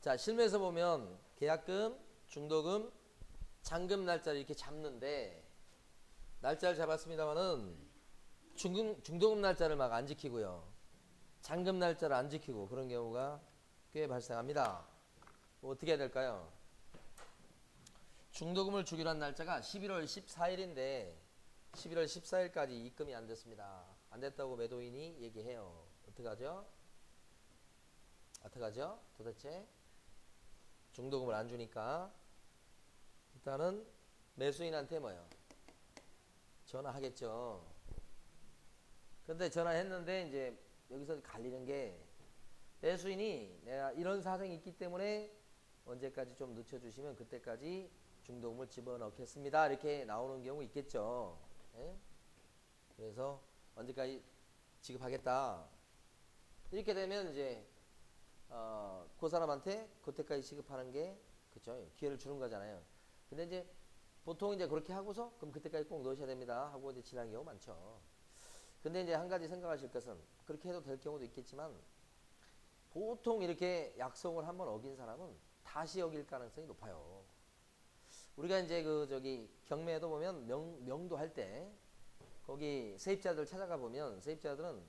자, 실무에서 보면 계약금, 중도금, 잔금 날짜를 이렇게 잡는데 날짜를 잡았습니다만은 중도금 날짜를 막 안 지키고요. 잔금 날짜를 안 지키고 그런 경우가 꽤 발생합니다. 뭐 어떻게 해야 될까요? 중도금을 주기로 한 날짜가 11월 14일인데 11월 14일까지 입금이 안 됐습니다. 안 됐다고 매도인이 얘기해요. 어떡하죠? 어떡하죠? 도대체 중도금을 안 주니까 일단은 매수인한테 뭐요? 전화하겠죠. 근데 전화했는데 이제 여기서 갈리는 게 매수인이 내가 이런 사정이 있기 때문에 언제까지 좀 늦춰주시면 그때까지 중도금을 집어넣겠습니다. 이렇게 나오는 경우 있겠죠. 예? 그래서 언제까지 지급하겠다. 이렇게 되면 이제 그 사람한테 그때까지 지급하는 게 그쵸 기회를 주는 거잖아요. 근데 이제 보통 이제 그렇게 하고서 그럼 그때까지 꼭 넣으셔야 됩니다 하고 이제 지나는 경우 많죠. 근데 이제 한 가지 생각하실 것은 그렇게 해도 될 경우도 있겠지만 보통 이렇게 약속을 한번 어긴 사람은 다시 어길 가능성이 높아요. 우리가 이제 그 저기 경매에도 보면 명도 할 때 거기 세입자들 찾아가 보면 세입자들은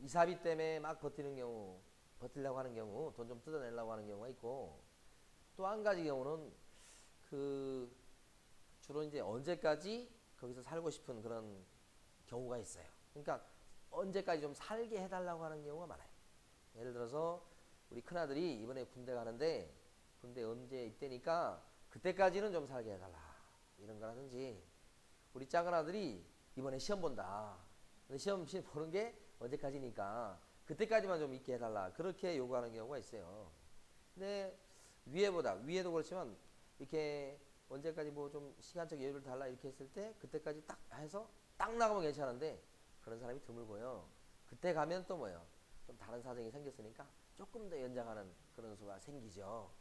이사비 때문에 막 버티는 경우, 버틸려고 하는 경우, 돈 좀 뜯어내려고 하는 경우가 있고 또 한 가지 경우는 그 주로 이제 언제까지 거기서 살고 싶은 그런 경우가 있어요. 그러니까 언제까지 좀 살게 해달라고 하는 경우가 많아요. 예를 들어서 우리 큰아들이 이번에 군대 가는데 군대 언제 입대니까 그때까지는 좀 살게 해달라 이런 거라든지 우리 작은 아들이 이번에 시험 본다. 근데 시험 보는 게 언제까지니까 그때까지만 좀 있게 해달라 그렇게 요구하는 경우가 있어요. 근데 위에도 그렇지만 이렇게 언제까지 뭐 좀 시간적 여유를 달라 이렇게 했을 때 그때까지 딱 해서 딱 나가면 괜찮은데 그런 사람이 드물고요. 그때 가면 또 뭐예요? 좀 다른 사정이 생겼으니까 조금 더 연장하는 그런 수가 생기죠.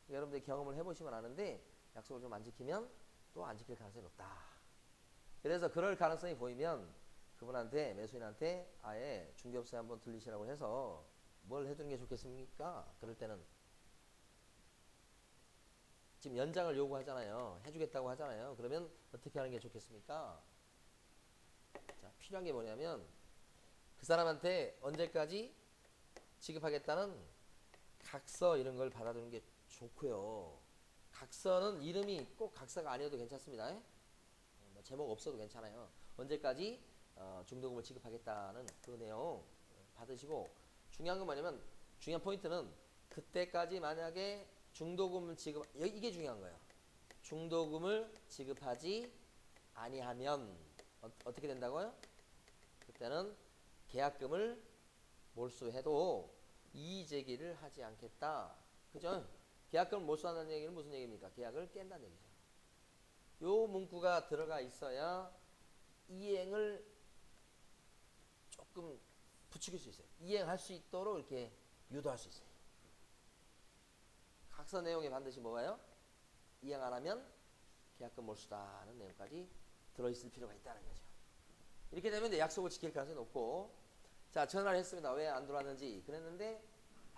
여러분들 경험을 해보시면 아는데 약속을 좀 안 지키면 또 안 지킬 가능성이 높다. 그래서 그럴 가능성이 보이면 그분한테 매수인한테 아예 중개업소에 한번 들리시라고 해서 뭘 해주는 게 좋겠습니까? 그럴 때는 지금 연장을 요구하잖아요. 해주겠다고 하잖아요. 그러면 어떻게 하는 게 좋겠습니까? 자, 필요한 게 뭐냐면 그 사람한테 언제까지 지급하겠다는 각서 이런 걸 받아두는 게 좋고요. 각서는 이름이 꼭 각서가 아니어도 괜찮습니다. 뭐 제목 없어도 괜찮아요. 언제까지 중도금을 지급하겠다는 그 내용 받으시고 중요한 건 뭐냐면 중요한 포인트는 그때까지 만약에 중도금을 이게 중요한 거예요. 중도금을 지급하지 아니하면 어떻게 된다고요? 그때는 계약금을 몰수해도 이의제기를 하지 않겠다. 그죠? 계약금을 몰수한다는 얘기는 무슨 얘기입니까? 계약을 깬다는 얘기죠. 요 문구가 들어가 있어야 이행을 조금 부추길 수 있어요. 이행할 수 있도록 이렇게 유도할 수 있어요. 각서 내용에 반드시 뭐가요? 이행 안 하면 계약금 몰수다는 내용까지 들어있을 필요가 있다는 거죠. 이렇게 되면 이제 약속을 지킬 가능성이 높고 자 전화를 했습니다. 왜 안 들어왔는지 그랬는데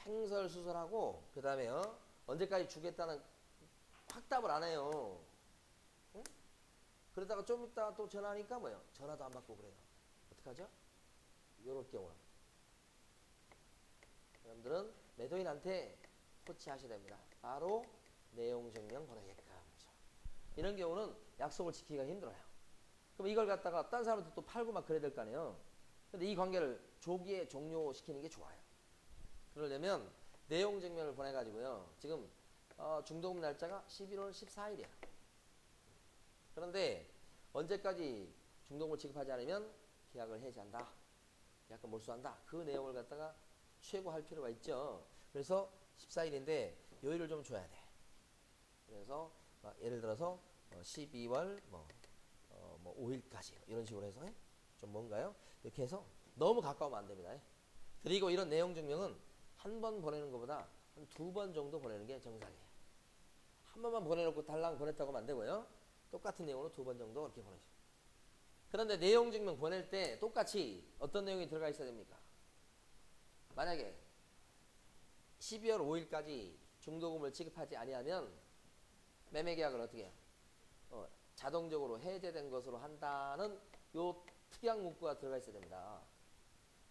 횡설수설하고 그 다음에요 언제까지 주겠다는 확답을 안 해요. 응? 그러다가 좀 있다가 또 전화하니까 뭐예요? 전화도 안 받고 그래요. 어떡하죠? 요럴 경우는 여러분들은 매도인한테 코치하셔야 됩니다. 바로 내용 증명 보내게끔. 이런 경우는 약속을 지키기가 힘들어요. 그럼 이걸 갖다가 딴 사람한테 또 팔고 막 그래야 될 거 아니에요. 근데 이 관계를 조기에 종료시키는 게 좋아요. 그러려면 내용 증명을 보내가지고요. 지금 중도금 날짜가 11월 14일이야. 그런데 언제까지 중도금을 지급하지 않으면 계약을 해지한다. 계약금 몰수한다. 그 내용을 갖다가 최고할 필요가 있죠. 그래서 14일인데 여유를 좀 줘야 돼. 그래서 예를 들어서 12월 뭐 5일까지 이런 식으로 해서 좀 뭔가요? 이렇게 해서 너무 가까우면 안 됩니다. 그리고 이런 내용 증명은 한 번 보내는 것보다 한 2번 정도 보내는 게 정상이에요. 한 번만 보내놓고 달랑 보냈다고 하면 안 되고요. 똑같은 내용으로 2번 정도 이렇게 보내죠. 그런데 내용 증명 보낼 때 똑같이 어떤 내용이 들어가 있어야 됩니까? 만약에 12월 5일까지 중도금을 지급하지 아니하면 매매 계약을 어떻게 해요? 자동적으로 해제된 것으로 한다는 요 특약 문구가 들어가 있어야 됩니다.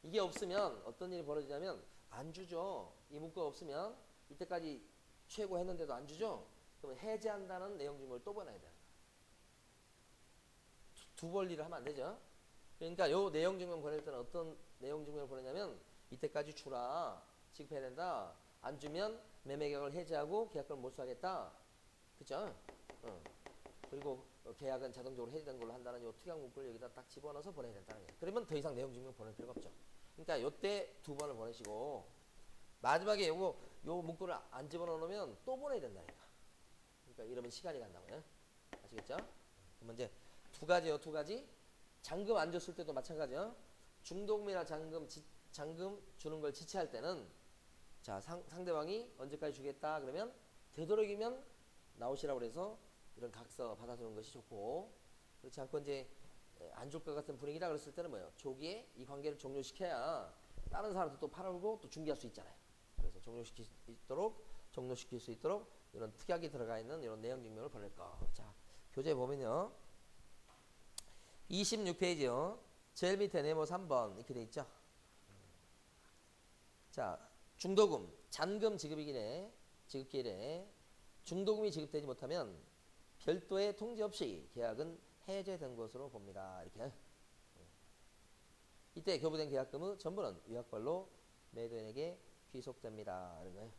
이게 없으면 어떤 일이 벌어지냐면 안 주죠. 이 문구가 없으면 이때까지 최고 했는데도 안 주죠. 그러면 해제한다는 내용 증명을 또 보내야 돼요. 두 벌리를 하면 안 되죠. 그러니까 요 내용 증명 보낼 때는 어떤 내용 증명을 보내냐면 이때까지 주라. 지급해야 된다. 안 주면 매매 계약을 해제하고 계약권을 몰수하겠다. 그죠? 그리고 계약은 자동적으로 해제된 걸로 한다는 요 특약 문구를 여기다 딱 집어넣어서 보내야 된다는 거예요. 그러면 더 이상 내용 증명 보낼 필요가 없죠. 그러니까 요때 두 번을 보내시고 마지막에 요 문구를 안 집어넣으면 또 보내야 된다니까. 그러니까 이러면 시간이 간다고요. 아시겠죠? 그러면 이제 두 가지요, 두 가지. 잔금 안 줬을 때도 마찬가지요. 중도금이나 잔금 주는 걸 지체할 때는 자 상대방이 언제까지 주겠다 그러면 되도록이면 나오시라고 그래서 이런 각서 받아주는 것이 좋고, 그렇지 않고 이제 안 줄 것 같은 분위기다 그랬을 때는 뭐예요? 조기에 이 관계를 종료시켜야 다른 사람도 또 팔고 또 중개할 수 있잖아요. 그래서 종료시킬 수 있도록 이런 특약이 들어가 있는 이런 내용 증명을 보낼 거. 자, 교재 보면요. 26페이지요. 제일 밑에 네모 3번 이렇게 돼 있죠. 자, 중도금, 잔금 지급일에 중도금이 지급되지 못하면 별도의 통지 없이 계약은 해제된 것으로 봅니다. 이렇게. 이때 교부된 계약금의 전부는 위약벌로 매도인에게 귀속됩니다. 이런 거예요.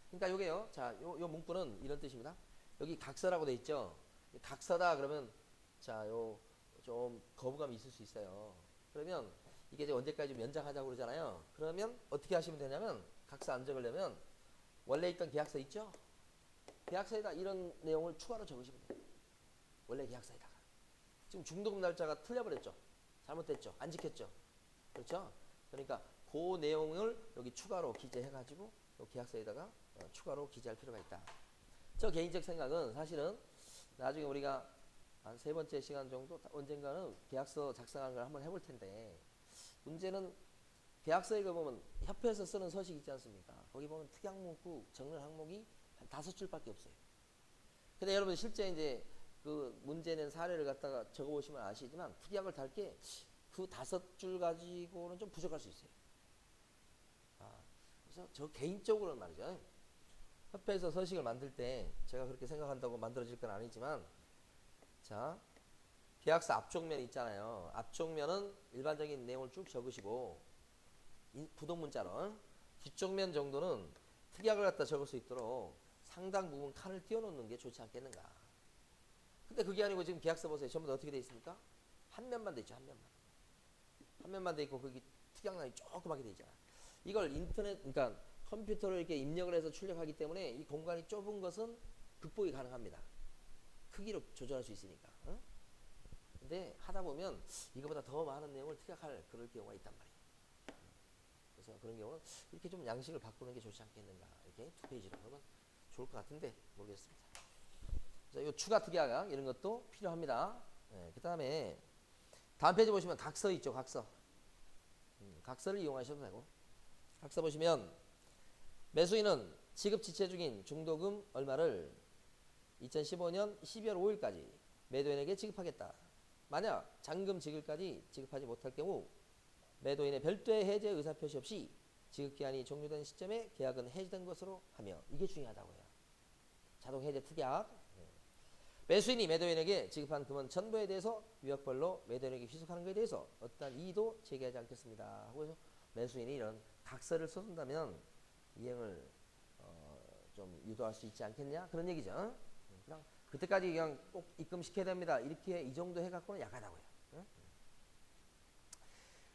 그러니까 요게요. 자, 요 문구는 이런 뜻입니다. 여기 각서라고 돼 있죠. 각서다 그러면 자, 요 좀 거부감이 있을 수 있어요. 그러면 이게 이제 언제까지 연장하자고 그러잖아요. 그러면 어떻게 하시면 되냐면 각서 안 적으려면 원래 있던 계약서 있죠? 계약서에다 이런 내용을 추가로 적으시면 돼요. 원래 계약서에다가. 지금 중도금 날짜가 틀려버렸죠. 잘못됐죠. 안 지켰죠. 그렇죠? 그러니까 그 내용을 여기 추가로 기재해가지고 계약서에다가 추가로 기재할 필요가 있다. 저 개인적 생각은 사실은 나중에 우리가 한 세 번째 시간 정도 언젠가는 계약서 작성하는 걸 한번 해볼 텐데, 문제는 계약서에 보면 협회에서 쓰는 서식 있지 않습니까? 거기 보면 특약 문구 적는 항목이 한 5줄밖에 없어요. 근데 여러분 실제 이제 그 문제 낸 사례를 갖다가 적어보시면 아시지만 특약을 달게 그 5줄 가지고는 좀 부족할 수 있어요. 그래서 저 개인적으로는 말이죠. 협회에서 서식을 만들 때 제가 그렇게 생각한다고 만들어질 건 아니지만, 자, 계약서 앞쪽면 있잖아요. 앞쪽면은 일반적인 내용을 쭉 적으시고 부동문자로 뒤쪽면 정도는 특약을 갖다 적을 수 있도록 상당 부분 칸을 띄워놓는 게 좋지 않겠는가. 근데 그게 아니고 지금 계약서 보세요. 전부 다 어떻게 돼 있습니까? 한 면만 돼 있죠. 한 면만 돼 있고 거기 특약란이 조그맣게 돼 있잖아. 이걸 인터넷, 그러니까 컴퓨터로 이렇게 입력을 해서 출력하기 때문에 이 공간이 좁은 것은 극복이 가능합니다. 크기로 조절할 수 있으니까. 근데 하다 보면 이거보다 더 많은 내용을 특약할 그럴 경우가 있단 말이에요. 그래서 그런 경우는 이렇게 좀 양식을 바꾸는 게 좋지 않겠는가. 이렇게 2페이지로 하면 좋을 것 같은데 모르겠습니다. 자, 이 추가 특약 이런 것도 필요합니다. 네, 그 다음에 다음 페이지 보시면 각서 있죠. 각서. 각서를 이용하셔도 되고. 각서 보시면 매수인은 지급 지체 중인 중도금 얼마를 2015년 12월 5일까지 매도인에게 지급하겠다. 만약 잔금 지급까지 지급하지 못할 경우 매도인의 별도의 해제 의사표시 없이 지급기한이 종료된 시점에 계약은 해지된 것으로 하며, 이게 중요하다고 해요. 자동 해제 특약. 매수인이 매도인에게 지급한 금은 전부에 대해서 위약벌로 매도인에게 희속하는 것에 대해서 어떠한 이의도 제기하지 않겠습니다. 하고 해서 매수인이 이런 각서를 써준다면 이행을 좀 유도할 수 있지 않겠냐, 그런 얘기죠. 그냥 그때까지 그냥 꼭 입금시켜야 됩니다. 이렇게 이 정도 해갖고는 약하다고요.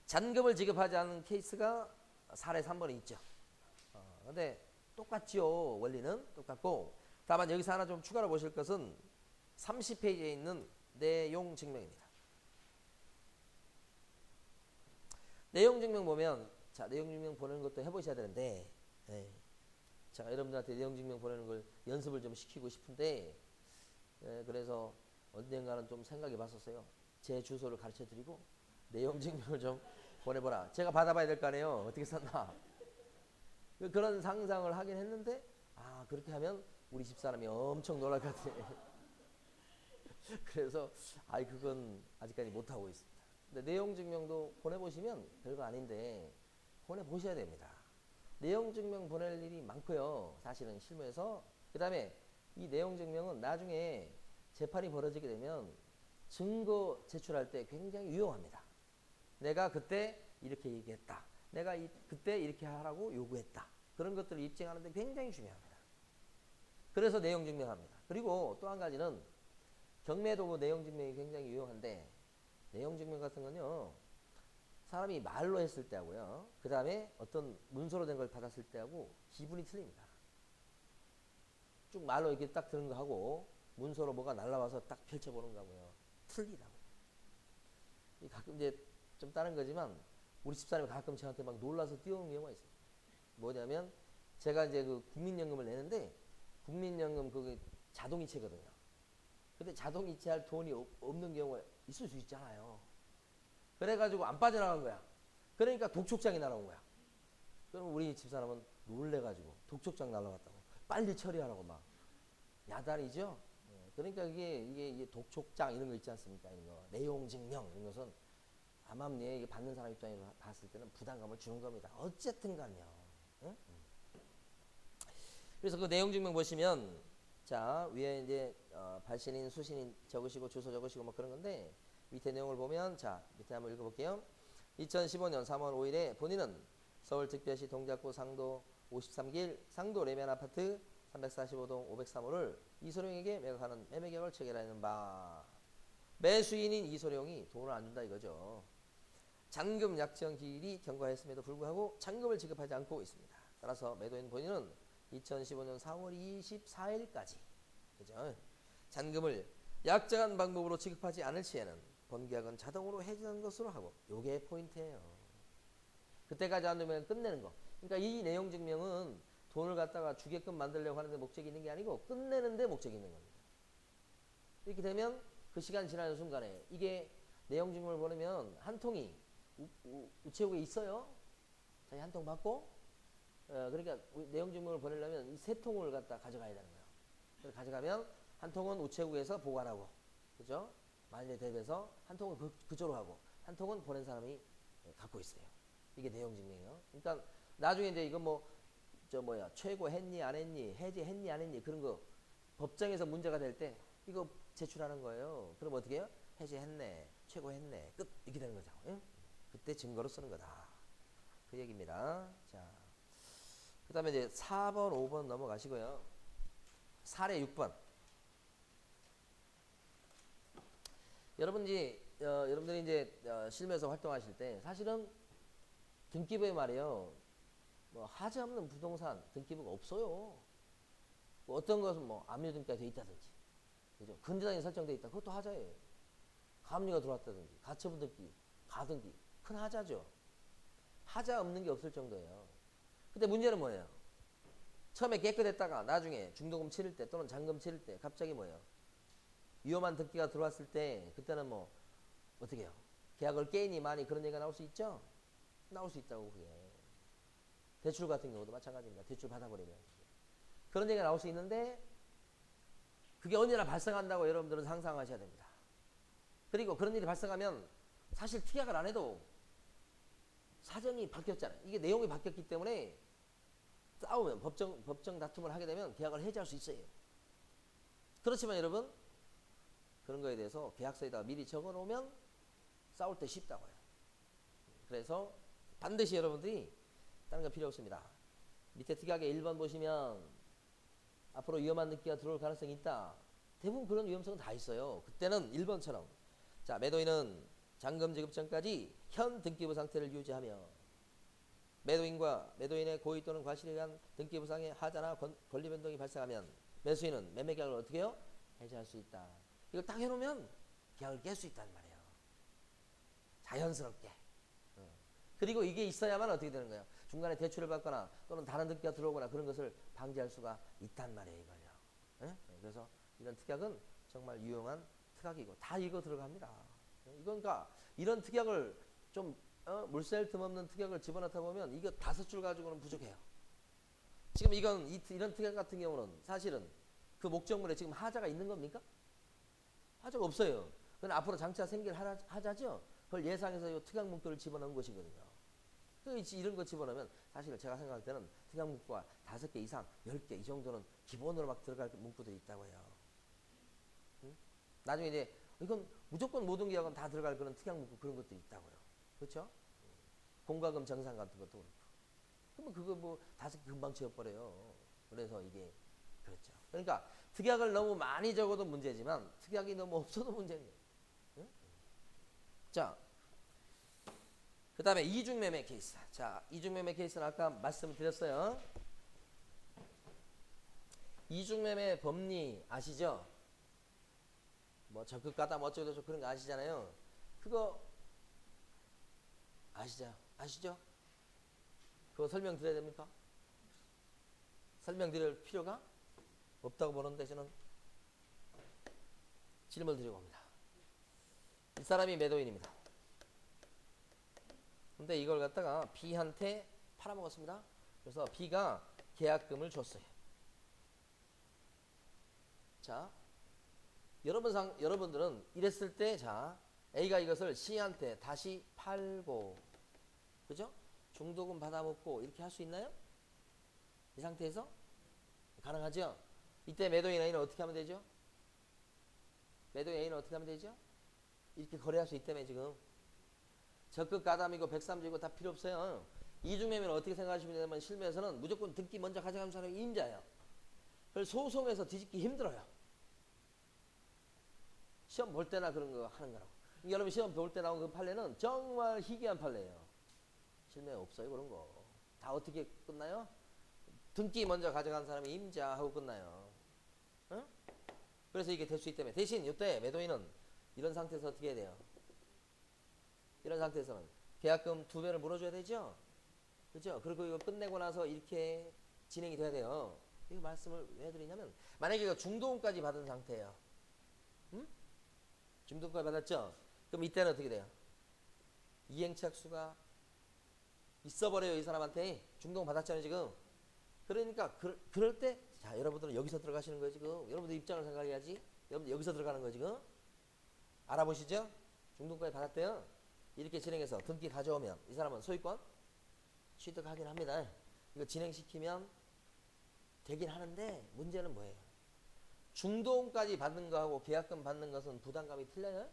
잔금을 지급하지 않은 케이스가 사례 3번에 있죠. 근데 똑같지요. 원리는 똑같고, 다만 여기서 하나 좀 추가로 보실 것은 30페이지에 있는 내용 증명입니다. 내용 증명 보면, 자, 내용 증명 보내는 것도 해보셔야 되는데, 자, 여러분들한테 내용 증명 보내는 걸 연습을 좀 시키고 싶은데, 그래서 언젠가는 좀 생각해 봤었어요. 제 주소를 가르쳐 드리고 내용 증명을 좀 보내보라. 제가 받아봐야 될 거 아니에요. 어떻게 썼나. 그런 상상을 하긴 했는데 아 그렇게 하면 우리 집사람이 엄청 놀랄 것 같아. 그래서 아이 그건 아직까지 못하고 있습니다. 근데 내용 증명도 보내보시면 별거 아닌데 보내보셔야 됩니다. 내용 증명 보낼 일이 많고요. 사실은 실무에서. 그 다음에 이 내용 증명은 나중에 재판이 벌어지게 되면 증거 제출할 때 굉장히 유용합니다. 내가 그때 이렇게 얘기했다. 내가 그때 이렇게 하라고 요구했다. 그런 것들을 입증하는데 굉장히 중요합니다. 그래서 내용 증명합니다. 그리고 또 한 가지는 경매도 내용 증명이 굉장히 유용한데 내용 증명 같은 건요. 사람이 말로 했을 때하고요. 그 다음에 어떤 문서로 된 걸 받았을 때하고 기분이 틀립니다. 쭉 말로 이렇게 딱 들은 거 하고 문서로 뭐가 날라와서 딱 펼쳐보는 거하고요. 틀리다고. 가끔 이제 좀 다른 거지만 우리 집사람이 가끔 저한테 막 놀라서 뛰어오는 경우가 있어요. 뭐냐면 제가 이제 그 국민연금을 내는데 국민연금 그게 자동이체거든요. 근데 자동이체할 돈이 없는 경우가 있을 수 있잖아요. 그래가지고 안 빠져나간 거야. 그러니까 독촉장이 날아온 거야. 그럼 우리 집사람은 놀래가지고 독촉장 날아갔다고 빨리 처리하라고 막 야단이죠. 그러니까 이게 독촉장 이런 거 있지 않습니까? 이런 거 내용 증명 이런 것은 암암리에 이게 받는 사람 입장에서 봤을 때는 부담감을 주는 겁니다. 어쨌든 간요. 응? 그래서 그 내용 증명 보시면 자 위에 이제 발신인 수신인 적으시고 주소 적으시고 뭐 그런 건데 밑에 내용을 보면 자 밑에 한번 읽어볼게요. 2015년 3월 5일에 본인은 서울특별시 동작구 상도 53길 상도 레면 아파트 345동 503호를 이소룡에게 매각하는 매매계약을 체결하는 바 매수인인 이소룡이 돈을 안 준다 이거죠. 잔금 약정 기일이 경과했음에도 불구하고 잔금을 지급하지 않고 있습니다. 따라서 매도인 본인은 2015년 4월 24일까지 그죠? 잔금을 약정한 방법으로 지급하지 않을 시에는 본계약은 자동으로 해지하는 것으로 하고 요게 포인트예요. 그때까지 안 되면 끝내는 거. 그러니까 이 내용 증명은 돈을 갖다가 주게끔 만들려고 하는데 목적이 있는 게 아니고 끝내는데 목적이 있는 겁니다. 이렇게 되면 그 시간 지나는 순간에 이게 내용 증명을 보내면 한 통이 우체국에 있어요. 자기 한 통 받고 그러니까 내용 증명을 보내려면 이 세 통을 갖다 가져가야 되는 거예요. 그래서 가져가면 한 통은 우체국에서 보관하고 그죠? 만일에 대비해서 한 통은 그쪽으로 하고 한 통은 보낸 사람이 갖고 있어요. 이게 내용 증명이에요. 그러니까 나중에 이제 이거 뭐 최고 했니 안 했니 해지했니 안 했니 그런 거 법정에서 문제가 될 때 이거 제출하는 거예요. 그럼 어떻게 해요? 해지했네 최고 했네 끝 이렇게 되는 거죠. 응? 그때 증거로 쓰는 거다. 그 얘기입니다. 자, 그 다음에 이제 4번 5번 넘어가시고요. 사례 6번 여러분들이 이제 실무에서 활동하실 때 사실은 등기부에 말이에요. 뭐 하자 없는 부동산 등기부가 없어요. 뭐 어떤 것은 뭐 압류 등기가 돼 있다든지, 그죠? 근저당이 설정돼 있다. 그것도 하자예요. 가압류가 들어왔다든지, 가처분 등기, 가등기, 큰 하자죠. 하자 없는 게 없을 정도예요. 근데 문제는 뭐예요? 처음에 깨끗했다가 나중에 중도금 치를 때 또는 잔금 치를 때 갑자기 뭐예요? 위험한 등기가 들어왔을 때 그때는 뭐 어떻게 해요? 계약을 깨니 많이 그런 얘기가 나올 수 있죠? 나올 수 있다고 그게. 대출 같은 경우도 마찬가지입니다. 대출 받아버리면. 그런 얘기가 나올 수 있는데 그게 언제나 발생한다고 여러분들은 상상하셔야 됩니다. 그리고 그런 일이 발생하면 사실 특약을 안 해도 사정이 바뀌었잖아요. 이게 내용이 바뀌었기 때문에 싸우면 법정 다툼을 하게 되면 계약을 해지할 수 있어요. 그렇지만 여러분 그런 거에 대해서 계약서에다가 미리 적어놓으면 싸울 때 쉽다고요. 그래서 반드시 여러분들이 다른 거 필요 없습니다. 밑에 특약에 1번 보시면 앞으로 위험한 등기가 들어올 가능성이 있다. 대부분 그런 위험성은 다 있어요. 그때는 1번처럼 자 매도인은 잔금 지급 전까지 현 등기부 상태를 유지하며 매도인과 매도인의 고의 또는 과실에 의한 등기부상의 하자나 권리 변동이 발생하면 매수인은 매매계약을 어떻게 해요? 해지할 수 있다. 이걸 딱 해놓으면 계약을 깰 수 있단 말이에요. 자연스럽게. 그리고 이게 있어야만 어떻게 되는 거예요? 중간에 대출을 받거나 또는 다른 등기가 들어오거나 그런 것을 방지할 수가 있단 말이에요. 이걸요. 그래서 이런 특약은 정말 유용한 특약이고 다 이거 들어갑니다. 이건 그러니까 이런 특약을 좀 물샐 틈 없는 특약을 집어넣다 보면 이거 5줄 가지고는 부족해요. 지금 이런 특약 같은 경우는 사실은 그 목적물에 지금 하자가 있는 겁니까? 하자가 없어요. 그건 앞으로 장치가 생길 하자죠. 그걸 예상해서 이 특약 문구를 집어넣은 것이거든요. 이런 거 집어넣으면 사실 제가 생각할 때는 특약 문구가 5개 이상, 10개 이 정도는 기본으로 막 들어갈 문구들이 있다고요. 응? 나중에 이제 이건 무조건 모든 계약은 다 들어갈 그런 특약 문구 그런 것들이 있다고요. 그렇죠? 공과금 정산 같은 것도 그렇고. 그러면 그거 뭐 5개 금방 지워버려요. 그래서 이게 그렇죠. 그러니까 특약을 너무 많이 적어도 문제지만 특약이 너무 없어도 문제인 거예요. 응? 자, 그 다음에 이중매매 케이스. 자, 이중매매 케이스는 아까 말씀을 드렸어요. 이중매매 법리 아시죠? 뭐 적극가다 뭐 어쩌고저쩌고 그런 거 아시잖아요. 그거 아시죠? 그거 설명드려야 됩니까? 설명드릴 필요가 없다고 보는데 저는 질문을 드리고 옵니다. 이 사람이 매도인입니다. 근데 이걸 갖다가 B한테 팔아먹었습니다. 그래서 B가 계약금을 줬어요. 자, 여러분들은 이랬을 때, 자, A가 이것을 C한테 다시 팔고, 그죠? 중도금 받아먹고 이렇게 할 수 있나요? 이 상태에서? 가능하죠? 이때 매도인 A는 어떻게 하면 되죠? 매도인 A는 어떻게 하면 되죠? 이렇게 거래할 수 있다며 지금. 적극 가담이고 백삼주이고 다 필요 없어요. 이중매매는 어떻게 생각하시면 되냐면 실무에서는 무조건 등기 먼저 가져가는 사람이 임자예요. 그래서 소송에서 뒤집기 힘들어요. 시험 볼 때나 그런 거 하는 거라고. 여러분 시험 볼 때 나온 그 판례는 정말 희귀한 판례예요. 실무에 없어요 그런 거. 다 어떻게 끝나요? 등기 먼저 가져간 사람이 임자하고 끝나요. 응? 그래서 이게 될 수 있다며. 대신 이때 매도인은 이런 상태에서 어떻게 해야 돼요? 이런 상태에서는 계약금 2배를 물어줘야 되죠? 그죠? 그리고 이거 끝내고 나서 이렇게 진행이 돼야 돼요. 이 말씀을 왜 드리냐면, 만약에 이거 중도금까지 받은 상태예요. 응? 중도금까지 받았죠? 그럼 이때는 어떻게 돼요? 이행착수가 있어버려요, 이 사람한테. 중도금 받았잖아요, 지금. 그러니까, 그럴 때, 자, 여러분들은 여기서 들어가시는 거예요, 지금. 여러분들 입장을 생각해야지. 여러분들 여기서 들어가는 거예요, 지금. 알아보시죠? 중도금까지 받았대요. 이렇게 진행해서 등기 가져오면 이 사람은 소유권 취득하긴 합니다. 이거 진행시키면 되긴 하는데 문제는 뭐예요? 중도금까지 받는 거하고 계약금 받는 것은 부담감이 틀려요?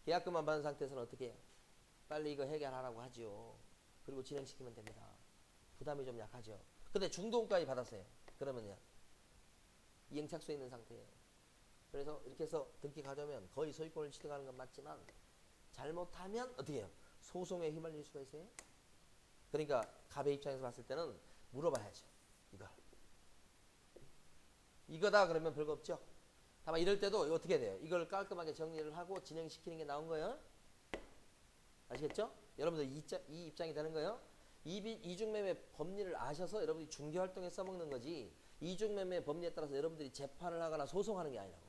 계약금만 받은 상태에서는 어떻게 해요? 빨리 이거 해결하라고 하죠. 그리고 진행시키면 됩니다. 부담이 좀 약하죠. 근데 중도금까지 받았어요. 그러면요, 이행착수에 있는 상태예요. 그래서 이렇게 해서 등기 가져오면 거의 소유권을 취득하는 건 맞지만 잘못하면 어떻게 해요? 소송에 휘말릴 수가 있어요. 그러니까 갑의 입장에서 봤을 때는 물어봐야죠. 이거다 그러면 별거 없죠. 다만 이럴 때도 어떻게 해야 돼요? 이걸 깔끔하게 정리를 하고 진행시키는 게 나은 거예요. 아시겠죠? 여러분들 이 입장이 되는 거예요. 이중매매 법리를 아셔서 여러분들이 중개활동에 써먹는 거지, 이중매매 법리에 따라서 여러분들이 재판을 하거나 소송하는 게 아니라고.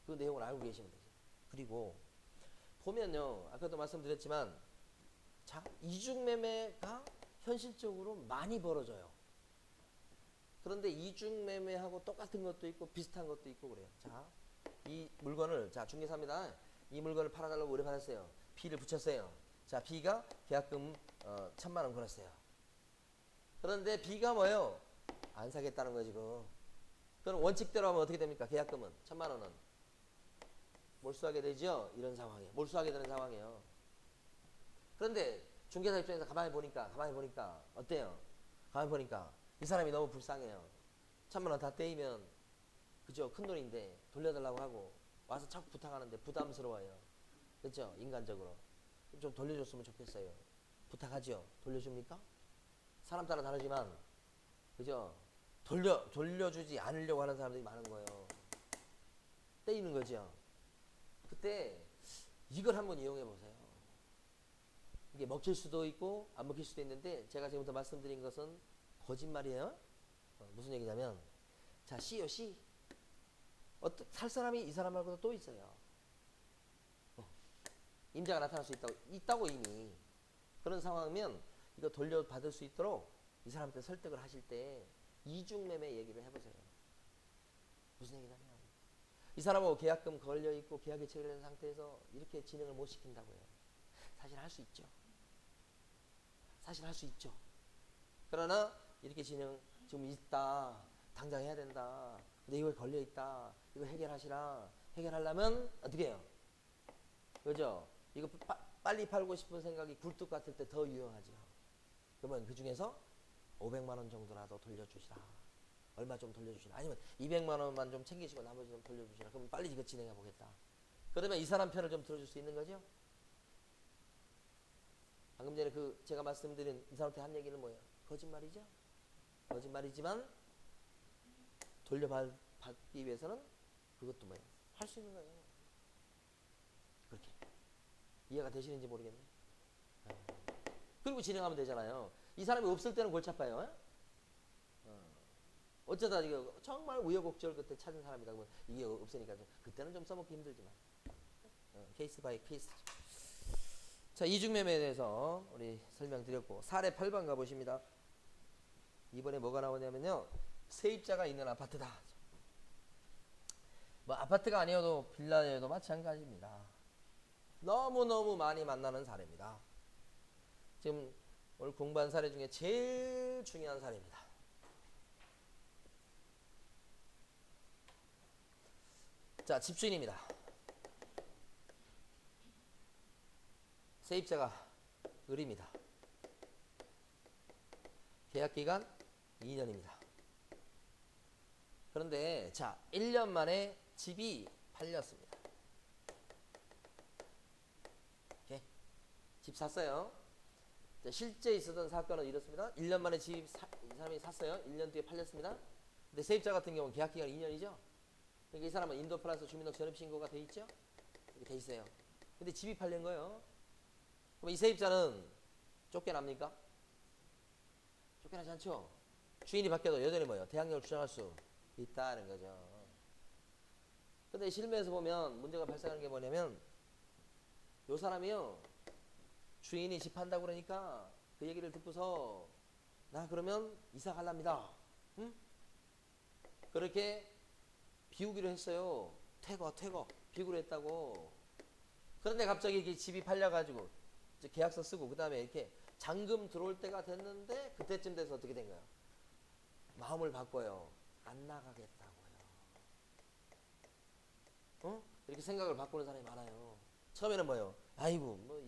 그 내용을 알고 계시면 되죠. 그리고 보면요, 아까도 말씀드렸지만, 자, 이중매매가 현실적으로 많이 벌어져요. 그런데 이중매매하고 똑같은 것도 있고 비슷한 것도 있고 그래요. 자, 이 물건을, 자, 중개사입니다. 이 물건을 팔아달라고 의뢰받았어요. B를 붙였어요. 자, B가 계약금 1,000만원 걸었어요. 그런데 B가 뭐예요? 안 사겠다는 거예요, 지금. 그럼 원칙대로 하면 어떻게 됩니까? 계약금은 1,000만원은 몰수하게 되죠? 이런 상황이에요. 몰수하게 되는 상황이에요. 그런데 중개사 입장에서 가만히 보니까 어때요? 가만히 보니까 이 사람이 너무 불쌍해요. 1,000만원 다 떼이면, 그죠? 큰 돈인데 돌려달라고 하고 와서 자꾸 부탁하는데 부담스러워요. 그렇죠? 인간적으로 좀 돌려줬으면 좋겠어요. 부탁하죠? 돌려줍니까? 사람 따라 다르지만, 그죠? 돌려주지 않으려고 하는 사람들이 많은 거예요. 떼이는 거죠. 그때 이걸 한번 이용해 보세요. 이게 먹힐 수도 있고 안 먹힐 수도 있는데, 제가 지금부터 말씀드린 것은 거짓말이에요. 무슨 얘기냐면, 자, C요, C. 살 사람이 이 사람 말고도 또 있어요. 임자가 나타날 수 있다고 이미. 그런 상황이면 이거 돌려받을 수 있도록 이 사람한테 설득을 하실 때 이중매매 얘기를 해보세요. 무슨 얘기냐면 이 사람하고 계약금 걸려있고 계약이 체결된 상태에서 이렇게 진행을 못 시킨다고요. 사실 할 수 있죠. 사실 할 수 있죠. 그러나 이렇게 진행 지금 있다. 당장 해야 된다. 근데 이거 걸려있다. 이거 해결하시라. 해결하려면 어떻게 해요? 그죠? 이거 빨리 팔고 싶은 생각이 굴뚝 같을 때 더 유용하죠. 그러면 그 중에서 500만 원 정도라도 돌려주시라. 얼마 좀 돌려주시라. 아니면 200만 원만 좀 챙기시고 나머지 좀 돌려주시라. 그러면 빨리 이거 진행해 보겠다. 그러면 이 사람 편을 좀 들어줄 수 있는 거죠? 방금 전에 그 제가 말씀드린 이 사람한테 한 얘기는 뭐예요? 거짓말이죠? 거짓말이지만 돌려받기 위해서는 그것도 뭐예요? 할 수 있는 거예요. 그렇게. 이해가 되시는지 모르겠네. 그리고 진행하면 되잖아요. 이 사람이 없을 때는 골치 아파요. 어쩌다 이거 정말 우여곡절 끝에 찾은 사람이다 그러면 이게 없으니까 그때는 좀 써먹기 힘들지만 케이스 바이 케이스. 자, 이중매매에 대해서 우리 설명드렸고 사례 8번 가보십니다. 이번에 뭐가 나오냐면요. 세입자가 있는 아파트다. 뭐 아파트가 아니어도 빌라여도 마찬가지입니다. 너무너무 많이 만나는 사례입니다. 지금 오늘 공부한 사례 중에 제일 중요한 사례입니다. 자, 집주인입니다. 세입자가 을입니다. 계약기간 2년입니다. 그런데 자, 1년 만에 집이 팔렸습니다. 오케이. 집 샀어요. 자, 실제 있었던 사건은 이렇습니다. 1년 만에 이 사람이 샀어요. 1년 뒤에 팔렸습니다. 근데 세입자 같은 경우는 계약기간 2년이죠. 그러니까 이 사람은 인도 플러스 주민등록 전입신고가 돼 있죠? 이렇게 돼 있어요. 근데 집이 팔린 거예요. 그럼 이 세입자는 쫓겨납니까? 쫓겨나지 않죠? 주인이 바뀌어도 여전히 뭐예요? 대항력을 주장할 수 있다는 거죠. 근데 실무에서 보면 문제가 발생하는 게 뭐냐면 요 사람이요. 주인이 집 판다고 그러니까 그 얘기를 듣고서 나 그러면 이사 갈랍니다. 응? 그렇게 비우기로 했어요. 퇴거 비우기로 했다고. 그런데 갑자기 이게 집이 팔려가지고 이제 계약서 쓰고 그 다음에 이렇게 잔금 들어올 때가 됐는데 그때쯤 돼서 어떻게 된 거야? 마음을 바꿔요. 안 나가겠다고요. 어? 이렇게 생각을 바꾸는 사람이 많아요. 처음에는 뭐예요? 아이고 뭐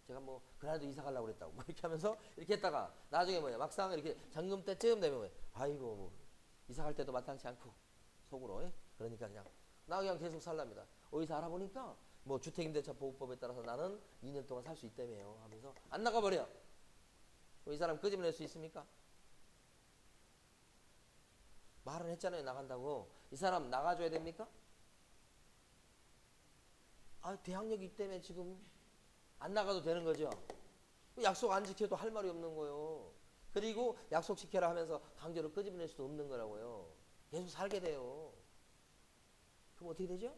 제가 뭐 그날도 이사 가려고 그랬다고 뭐 이렇게 하면서 이렇게 했다가 나중에 뭐예요? 막상 이렇게 잔금 때쯤 되면 뭐예요? 아이고 뭐 이사 갈 때도 마땅치 않고 속으로 그러니까 나 그냥 계속 살랍니다. 어디서 알아보니까 뭐 주택임대차 보호법에 따라서 나는 2년 동안 살 수 있다며요 하면서 안 나가버려. 이 사람 끄집어낼 수 있습니까? 말은 했잖아요. 나간다고. 이 사람 나가줘야 됩니까? 아, 대항력 있기 때문에 지금 안 나가도 되는 거죠. 약속 안 지켜도 할 말이 없는 거예요. 그리고 약속 지켜라 하면서 강제로 끄집어낼 수도 없는 거라고요. 계속 살게 돼요. 그럼 어떻게 되죠?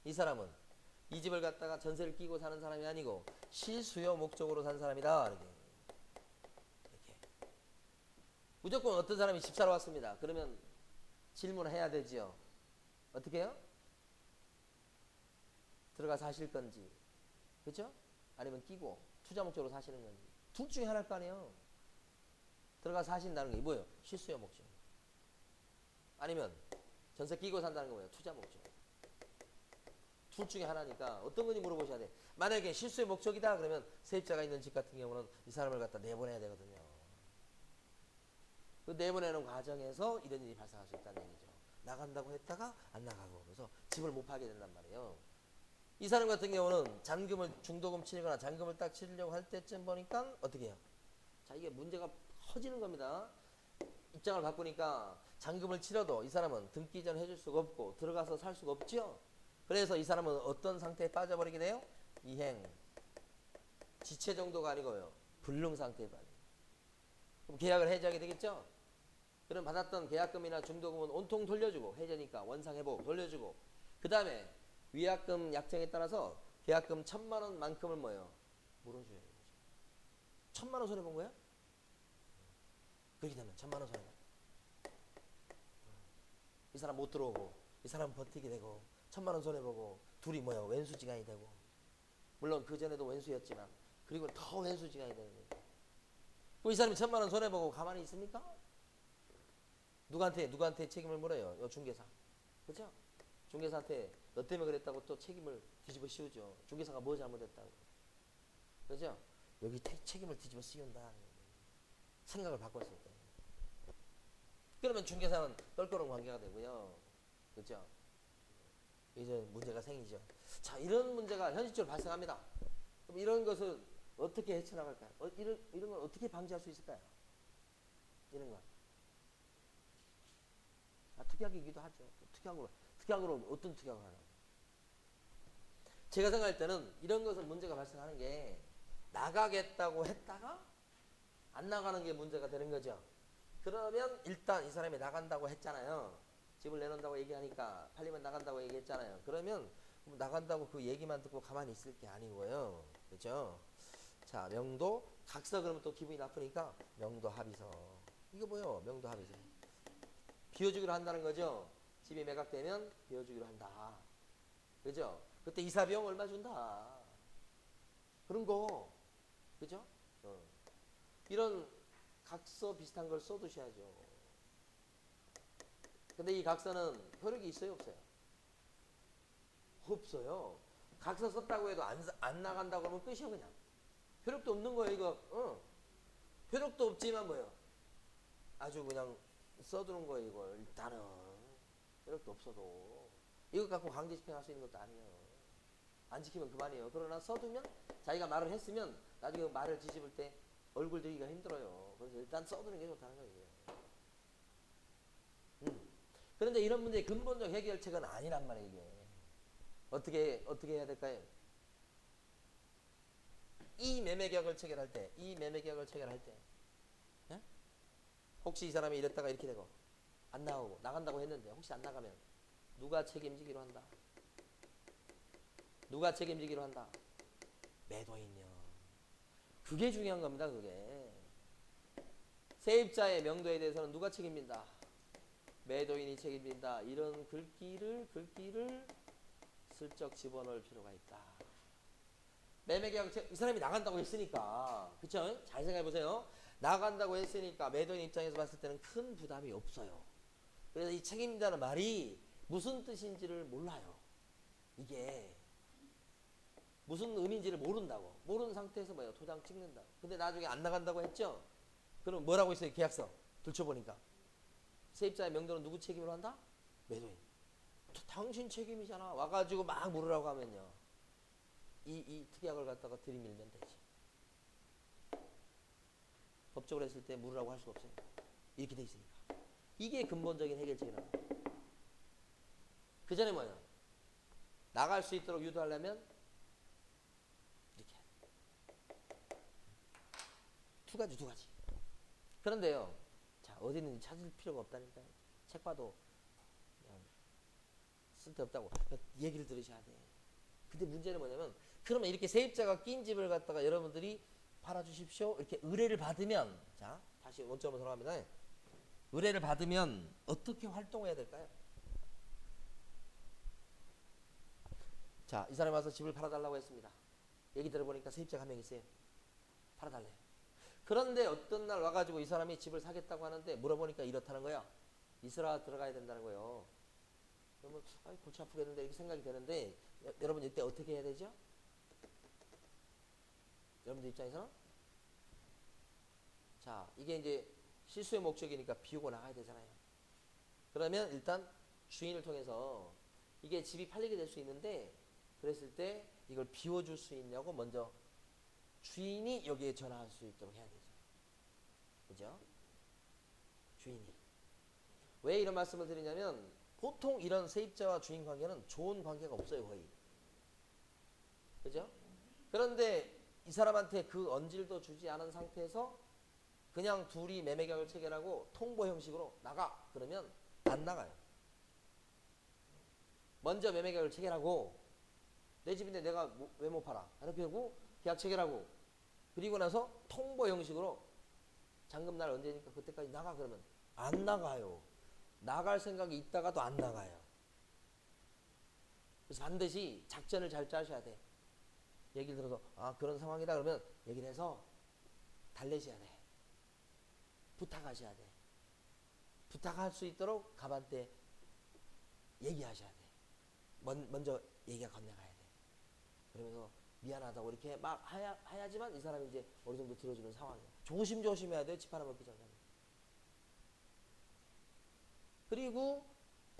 이 사람은 이 집을 갖다가 전세를 끼고 사는 사람이 아니고 실수요 목적으로 산 사람이다. 이렇게. 무조건 어떤 사람이 집 사러 왔습니다. 그러면 질문을 해야 되지요. 어떻게 해요? 들어가 사실 건지, 그렇죠? 아니면 끼고 투자 목적으로 사시는 건지. 둘 중에 하나일 거 아니에요. 들어가 사신다는 게 뭐예요? 실수요 목적. 아니면 전세 끼고 산다는 거 뭐예요? 투자 목적. 둘 중에 하나니까 어떤 건지 물어보셔야 돼. 만약에 실수의 목적이다 그러면 세입자가 있는 집 같은 경우는 이 사람을 갖다 내보내야 되거든요. 그 내보내는 과정에서 이런 일이 발생할 수 있다는 얘기죠. 나간다고 했다가 안 나가고 그래서 집을 못 팔게 된단 말이에요. 이 사람 같은 경우는 잔금을 중도금 치거나 잔금을 딱 치려고 할 때쯤 보니까 어떻게 해요? 자, 이게 문제가 커지는 겁니다. 입장을 바꾸니까 잔금을 치러도 이 사람은 등기 이전 해줄 수가 없고 들어가서 살 수가 없죠. 그래서 이 사람은 어떤 상태에 빠져버리게 돼요? 이행, 지체 정도가 아니고요. 불능 상태에 빠져요. 그럼 계약을 해지하게 되겠죠? 그럼 받았던 계약금이나 중도금은 온통 돌려주고 해제니까 원상회복 돌려주고 그 다음에 위약금 약정에 따라서 계약금 1,000만 원만큼을 뭐예요? 물어줘야 되죠. 1,000만 원 손해본 거야? 그렇게 되면 1,000만 원 손해봐. 이 사람 못 들어오고 이 사람 버티게 되고 1,000만 원 손해보고 둘이 뭐야 왼수지간이 되고, 물론 그 전에도 왼수였지만 그리고 더 왼수지간이 되는 거예요. 그럼 이 사람이 1,000만 원 손해보고 가만히 있습니까? 누구한테 책임을 물어요? 요 중개사. 그죠? 중개사한테 너 때문에 그랬다고 또 책임을 뒤집어 씌우죠. 중개사가 뭐 잘못했다고. 그죠? 여기 책임을 뒤집어 씌운다. 생각을 바꿨을 때. 그러면 중개사는 껄끄러운 관계가 되고요. 그죠? 이제 문제가 생기죠. 자, 이런 문제가 현실적으로 발생합니다. 그럼 이런 것을 어떻게 헤쳐나갈까요? 이런 걸 어떻게 방지할 수 있을까요? 이런 건. 특약이기도 하죠. 특약으로 어떤 특약을 하나? 제가 생각할 때는 이런 것은 문제가 발생하는 게 나가겠다고 했다가 안 나가는 게 문제가 되는 거죠. 그러면 일단 이 사람이 나간다고 했잖아요. 집을 내놓는다고 얘기하니까 팔리면 나간다고 얘기했잖아요. 그러면 나간다고 그 얘기만 듣고 가만히 있을 게 아니고요. 그죠? 자, 명도, 각서 그러면 또 기분이 나쁘니까 명도 합의서. 이거 뭐예요? 명도 합의서. 비워주기로 한다는 거죠. 집이 매각되면 비워주기로 한다. 그죠? 그때 이사 비용 얼마 준다. 그런 거. 그죠? 이런 각서 비슷한 걸 써두셔야죠. 근데 이 각서는 효력이 있어요, 없어요? 없어요. 각서 썼다고 해도 안 나간다고 하면 끝이야, 그냥. 효력도 없는 거예요, 이거. 효력도 없지만 뭐예요? 아주 그냥 써두는 거예요, 이걸. 일단은. 효력도 없어도. 이것 갖고 강제 집행할 수 있는 것도 아니에요. 안 지키면 그만이에요. 그러나 써두면 자기가 말을 했으면 나중에 말을 뒤집을 때 얼굴 들기가 힘들어요. 그래서 일단 써두는 게 좋다는 거예요. 그런데 이런 문제의 근본적 해결책은 아니란 말이에요, 이게. 어떻게 해야 될까요? 이 매매계약을 체결할 때, 예? 혹시 이 사람이 이랬다가 이렇게 되고, 안 나오고, 나간다고 했는데, 혹시 안 나가면, 누가 책임지기로 한다? 누가 책임지기로 한다? 매도인요. 그게 중요한 겁니다, 그게. 세입자의 명도에 대해서는 누가 책임진다? 매도인이 책임진다. 이런 글귀를 슬쩍 집어넣을 필요가 있다. 매매계약, 이 사람이 나간다고 했으니까, 그쵸? 잘 생각해보세요. 나간다고 했으니까 매도인 입장에서 봤을 때는 큰 부담이 없어요. 그래서 이 책임진다는 말이 무슨 뜻인지를 몰라요. 이게 무슨 의미인지를 모른다고. 모르는 상태에서 뭐예요? 도장 찍는다고. 근데 나중에 안 나간다고 했죠? 그럼 뭐라고 있어요? 계약서 들춰보니까 세입자의 명도는 누구 책임으로 한다? 매도인. 당신 책임이잖아. 와가지고 막 물으라고 하면요, 이 특약을 갖다가 들이밀면 되지. 법적으로 했을 때 물으라고 할 수가 없어요. 이렇게 돼 있으니까. 이게 근본적인 해결책이라고. 그 전에 뭐예요? 나갈 수 있도록 유도하려면 이렇게 두 가지. 그런데요, 자, 어디 있는지 찾을 필요가 없다니까요. 책 봐도 그냥 쓸데없다고 얘기를 들으셔야 돼. 근데 문제는 뭐냐면, 그러면 이렇게 세입자가 낀 집을 갖다가 여러분들이 팔아주십시오 이렇게 의뢰를 받으면, 자, 다시 원점으로 돌아갑니다. 의뢰를 받으면 어떻게 활동해야 될까요? 자, 이 사람이 와서 집을 팔아달라고 했습니다. 얘기 들어보니까 세입자가 한 명 있어요. 팔아달래요. 그런데 어떤 날 와가지고 이 사람이 집을 사겠다고 하는데 물어보니까 이렇다는 거야. 이스라 들어가야 된다는 거예요. 그러면 골치 아프겠는데 이렇게 생각이 되는데, 여러분 이때 어떻게 해야 되죠? 여러분들 입장에서는, 자, 이게 이제 실수의 목적이니까 비우고 나가야 되잖아요. 그러면 일단 주인을 통해서 이게 집이 팔리게 될 수 있는데, 그랬을 때 이걸 비워줄 수 있냐고 먼저 주인이 여기에 전화할 수 있도록 해야 되죠. 그죠? 주인이. 왜 이런 말씀을 드리냐면, 보통 이런 세입자와 주인 관계는 좋은 관계가 없어요, 거의. 그죠? 그런데 이 사람한테 그 언질도 주지 않은 상태에서 그냥 둘이 매매계약을 체결하고 통보 형식으로 나가 그러면 안 나가요. 먼저 매매계약을 체결하고, 내 집인데 내가 왜 못 팔아? 이렇게 하고 계약 체결하고, 그리고 나서 통보 형식으로 잔금날 언제니까 그때까지 나가 그러면 안 나가요. 나갈 생각이 있다가도 안 나가요. 그래서 반드시 작전을 잘 짜셔야 돼. 얘기를 들어서 아 그런 상황이다 그러면 얘기를 해서 달래셔야 돼. 부탁하셔야 돼. 부탁할 수 있도록 가반대 얘기하셔야 돼. 먼저 얘기가 건네가야 돼. 그러면서 미안하다고 이렇게 막 해야지만 이 사람이 이제 어느 정도 들어주는 상황이야. 조심조심해야 돼. 집 하나 먹기 전에. 그리고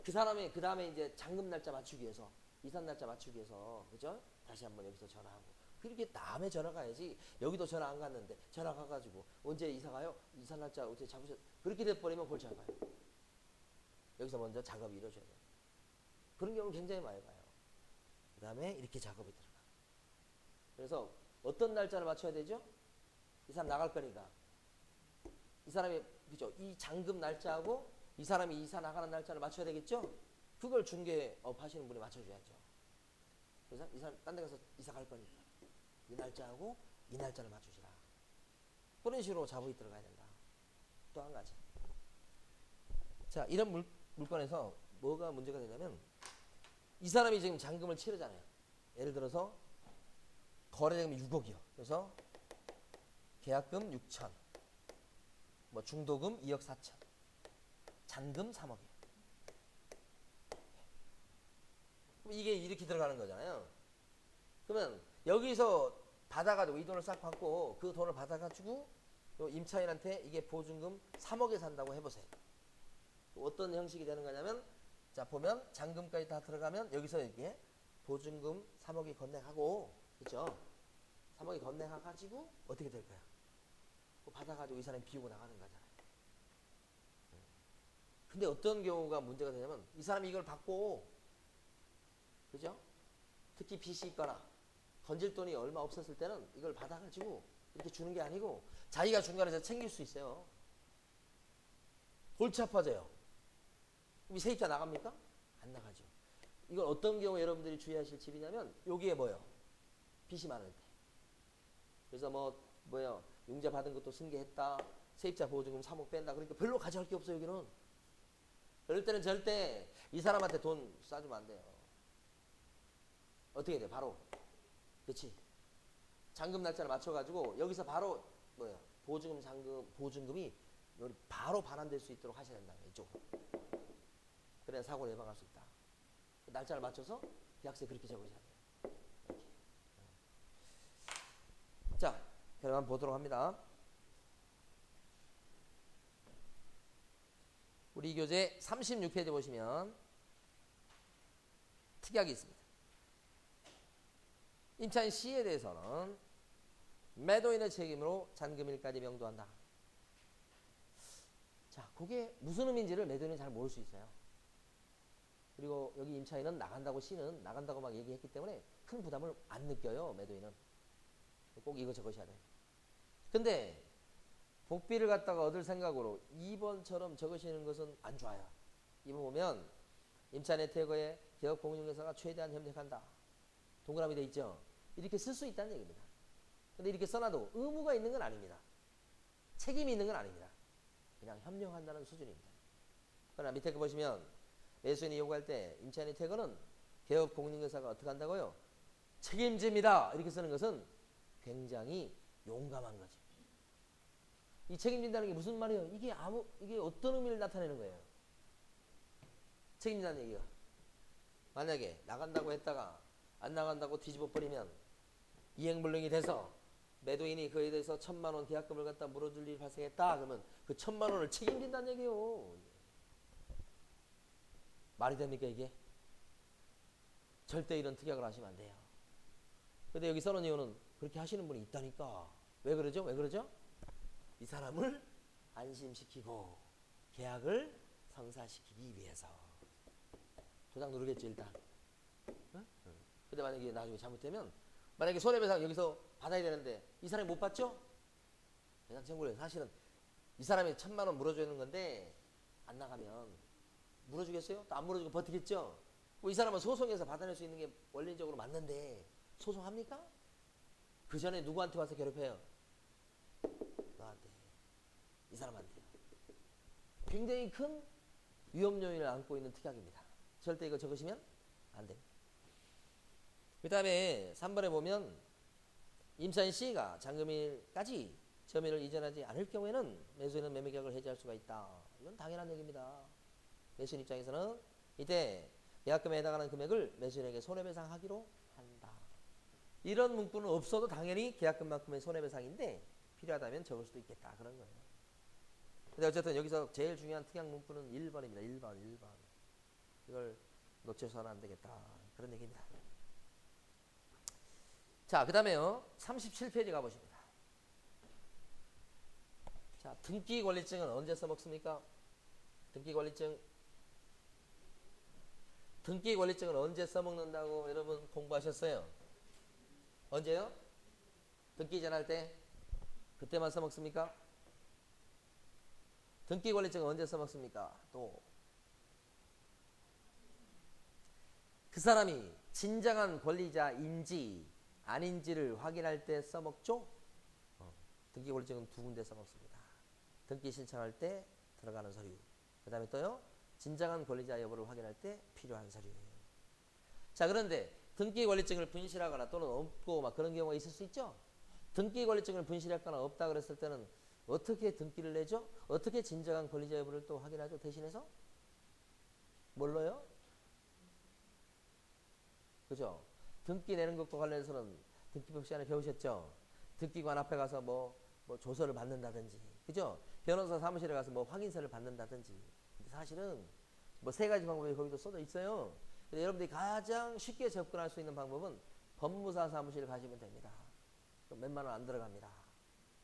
그 사람의 그 다음에 이제 잔금 날짜 맞추기 위해서 이삿 날짜 맞추기 위해서 그죠? 다시 한번 여기서 전화하고 그렇게 다음에 전화 가야지. 여기도 전화 안 갔는데 전화 가가지고 언제 이사 가요? 이사 날짜 어떻게 잡으셨? 그렇게 돼버리면 골치 아파요. 여기서 먼저 작업이 이루어져야 돼요. 그런 경우 굉장히 많이 봐요. 그 다음에 이렇게 작업이 들어가. 그래서 어떤 날짜를 맞춰야 되죠? 이 사람 나갈 거니까 이 사람이 그죠? 이 잔금 날짜하고 이 사람이 이사 나가는 날짜를 맞춰야 되겠죠? 그걸 중개업 하시는 분이 맞춰줘야죠. 그래서 이 사람 딴 데 가서 이사 갈 거니까 이 날짜하고 이 날짜를 맞추시라. 그런 식으로 작업이 들어가야 된다. 또 한 가지. 자, 이런 물건에서 뭐가 문제가 되냐면 이 사람이 지금 잔금을 치르잖아요. 예를 들어서 거래대금이 6억이요. 그래서 계약금 6천, 뭐 중도금 2억 4천, 잔금 3억이에요. 그럼 이게 이렇게 들어가는 거잖아요. 그러면 여기서 받아가지고 이 돈을 싹 받고 그 돈을 받아가지고 임차인한테 이게 보증금 3억에 산다고 해보세요. 어떤 형식이 되는 거냐면 자 보면 잔금까지 다 들어가면 여기서 이게 보증금 3억이 건네가고 그죠? 3억이 건네가가지고 어떻게 될까요? 받아가지고 이 사람이 비우고 나가는 거잖아요. 근데 어떤 경우가 문제가 되냐면 이 사람이 이걸 받고 그죠? 특히 빚이 있거나 건질 돈이 얼마 없었을 때는 이걸 받아가지고 이렇게 주는 게 아니고 자기가 중간에서 챙길 수 있어요. 골치 아파져요. 그럼 이 세입자 나갑니까? 안 나가죠. 이걸 어떤 경우에 여러분들이 주의하실 집이냐면 여기에 뭐요? 빚이 많을 때. 그래서 뭐요? 융자 받은 것도 승계했다. 세입자 보증금 3억 뺀다. 그러니까 별로 가져갈 게 없어요. 여기는. 그럴 때는 절대 이 사람한테 돈 싸주면 안 돼요. 어떻게 해야 돼? 바로. 그렇지. 잔금 날짜를 맞춰가지고 여기서 바로 뭐예요? 보증금이 바로 반환될 수 있도록 하셔야 된다. 이쪽으로. 그래야 사고를 예방할 수 있다. 날짜를 맞춰서 계약서에 그렇게 적으셔야 돼요. 이렇게. 자, 그럼 한번 보도록 합니다. 우리 교재 36페이지 보시면 특약이 있습니다. 임차인 C에 대해서는 매도인의 책임으로 잔금일까지 명도한다. 자, 그게 무슨 의미인지를 매도인은 잘 모를 수 있어요. 그리고 여기 임차인은 나간다고 C는 나간다고 막 얘기했기 때문에 큰 부담을 안 느껴요. 매도인은. 꼭 이거 적으셔야 돼요. 근데 복비를 갖다가 얻을 생각으로 2번처럼 적으시는 것은 안 좋아요. 2번 보면 임차인의 퇴거에 개업공인중개사가 최대한 협력한다. 동그라미 돼 있죠. 이렇게 쓸 수 있다는 얘기입니다. 근데 이렇게 써놔도 의무가 있는 건 아닙니다. 책임이 있는 건 아닙니다. 그냥 협력한다는 수준입니다. 그러나 밑에 거 보시면 매수인이 요구할 때 임차인의 퇴거는 개업공인중개사가 어떻게 한다고요? 책임집니다. 이렇게 쓰는 것은 굉장히 용감한 거죠. 이 책임진다는 게 무슨 말이에요? 이게 어떤 의미를 나타내는 거예요? 책임진다는 얘기가. 만약에 나간다고 했다가 안 나간다고 뒤집어 버리면 이행불능이 돼서 매도인이 그에 대해서 1,000만 원 계약금을 갖다 물어줄 일이 발생했다. 그러면 그 1,000만 원을 책임진다는 얘기예요. 말이 됩니까 이게? 절대 이런 특약을 하시면 안 돼요. 근데 여기 써놓은 이유는 그렇게 하시는 분이 있다니까. 왜 그러죠? 왜 그러죠? 이 사람을 안심시키고 계약을 성사시키기 위해서. 도장 누르겠죠 일단. 응? 근데 만약에 나중에 잘못되면 만약에 손해배상 여기서 받아야 되는데 이 사람이 못 받죠? 배상 청구를 사실은 이 사람이 1,000만 원 물어주는 건데 안 나가면 물어주겠어요? 또 안 물어주고 버티겠죠? 뭐 이 사람은 소송에서 받아낼 수 있는 게 원리적으로 맞는데 소송합니까? 그 전에 누구한테 와서 괴롭혀요? 너한테. 이 사람한테요. 굉장히 큰 위험 요인을 안고 있는 특약입니다. 절대 이거 적으시면 안 됩니다. 그 다음에 3번에 보면 임차인 C가 잔금일까지 점유를 이전하지 않을 경우에는 매수인은 매매 계약을 해지할 수가 있다. 이건 당연한 얘기입니다. 매수인 입장에서는 이때 계약금에 해당하는 금액을 매수인에게 손해배상하기로 한다. 이런 문구는 없어도 당연히 계약금만큼의 손해배상인데 필요하다면 적을 수도 있겠다. 그런 거예요. 근데 어쨌든 여기서 제일 중요한 특약 문구는 1번입니다. 1번. 이걸 놓쳐서는 안 되겠다. 그런 얘기입니다. 자, 그 다음에요. 37페이지 가보십니다. 자, 등기권리증은 언제 써먹습니까? 등기권리증은 언제 써먹는다고 여러분 공부하셨어요? 언제요? 등기 이전할 때? 그때만 써먹습니까? 등기권리증은 언제 써먹습니까? 또 그 사람이 진정한 권리자인지 아닌지를 확인할 때 써먹죠? 등기권리증은 두 군데 써먹습니다. 등기 신청할 때 들어가는 서류, 그 다음에 또요 진정한 권리자 여부를 확인할 때 필요한 서류예요. 자, 그런데 등기권리증을 분실하거나 또는 없고 막 그런 경우가 있을 수 있죠. 등기권리증을 분실했거나 없다 그랬을 때는 어떻게 등기를 내죠? 어떻게 진정한 권리자 여부를 또 확인하죠? 대신해서 뭘로요? 그죠? 등기 내는 것과 관련해서는 등기법 시간에 배우셨죠? 등기관 앞에 가서 뭐 조서를 받는다든지, 그죠? 변호사 사무실에 가서 뭐 확인서를 받는다든지. 근데 사실은 뭐 세 가지 방법이 거기도 써져 있어요. 근데 여러분들이 가장 쉽게 접근할 수 있는 방법은 법무사 사무실에 가시면 됩니다. 그럼 몇만 원 안 들어갑니다.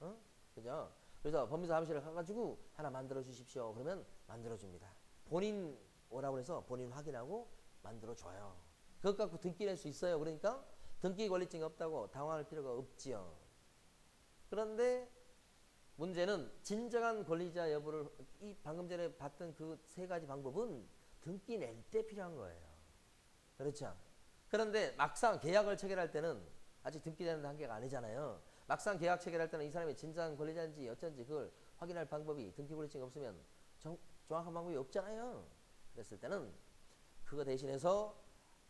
어? 그죠? 그래서 법무사 사무실에 가가지고 하나 만들어 주십시오. 그러면 만들어 줍니다. 본인 오라고 해서 본인 확인하고 만들어 줘요. 그것 갖고 등기 낼 수 있어요. 그러니까 등기 권리증이 없다고 당황할 필요가 없지요. 그런데 문제는 진정한 권리자 여부를 이 방금 전에 봤던 그 세 가지 방법은 등기 낼 때 필요한 거예요. 그렇죠? 그런데 막상 계약을 체결할 때는 아직 등기되는 단계가 아니잖아요. 막상 계약 체결할 때는 이 사람이 진정한 권리자인지 어쩐지 그걸 확인할 방법이 등기 권리증이 없으면 정확한 방법이 없잖아요. 그랬을 때는 그거 대신해서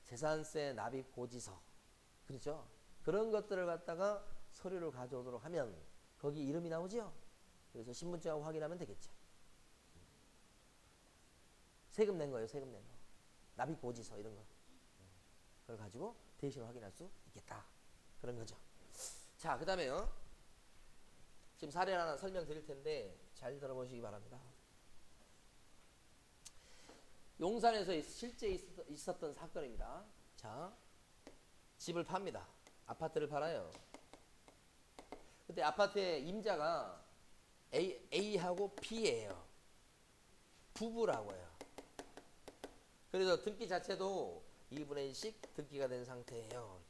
재산세 납입 고지서, 그렇죠? 그런 것들을 갖다가 서류를 가져오도록 하면 거기 이름이 나오죠? 그래서 신분증하고 확인하면 되겠죠. 세금 낸 거예요. 세금 낸 거. 납입 고지서 이런 거. 그걸 가지고 대신 확인할 수 있겠다. 그런 거죠. 자, 그 다음에요. 지금 사례를 하나 설명드릴 텐데 잘 들어보시기 바랍니다. 용산에서 실제 있었던 사건입니다. 자, 집을 팝니다. 아파트를 팔아요. 그때 아파트의 임자가 A하고 B예요. 부부라고요. 그래서 등기 자체도 2분의 1씩 등기가 된 상태예요.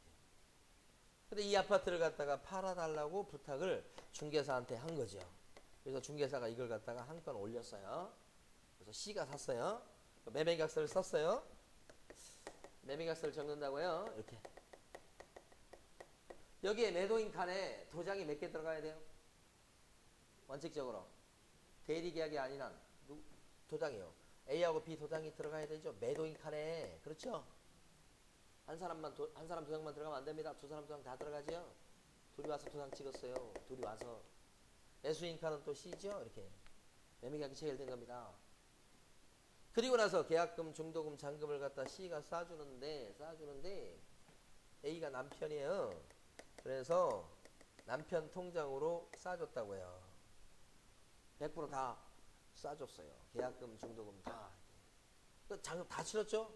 근데 이 아파트를 갖다가 팔아달라고 부탁을 중개사한테 한 거죠. 그래서 중개사가 이걸 갖다가 한 건 올렸어요. 그래서 C가 샀어요. 매매계약서를 썼어요. 매매계약서를 적는다고요. 이렇게. 여기에 매도인 칸에 도장이 몇 개 들어가야 돼요? 원칙적으로. 대리계약이 아닌 한 도장이요. A하고 B 도장이 들어가야 되죠. 매도인 칸에. 그렇죠? 한 사람 도장만 들어가면 안 됩니다. 두 사람 도장 다 들어가죠. 둘이 와서 도장 찍었어요. 둘이 와서. 매수인 칸은 또 C죠. 이렇게. 매매계약이 체결된 겁니다. 그리고 나서 계약금, 중도금, 잔금을 갖다 C가 싸주는데 A가 남편이에요. 그래서 남편 통장으로 싸줬다고요. 100% 다 싸줬어요. 계약금, 중도금 다. 잔금 다 치렀죠?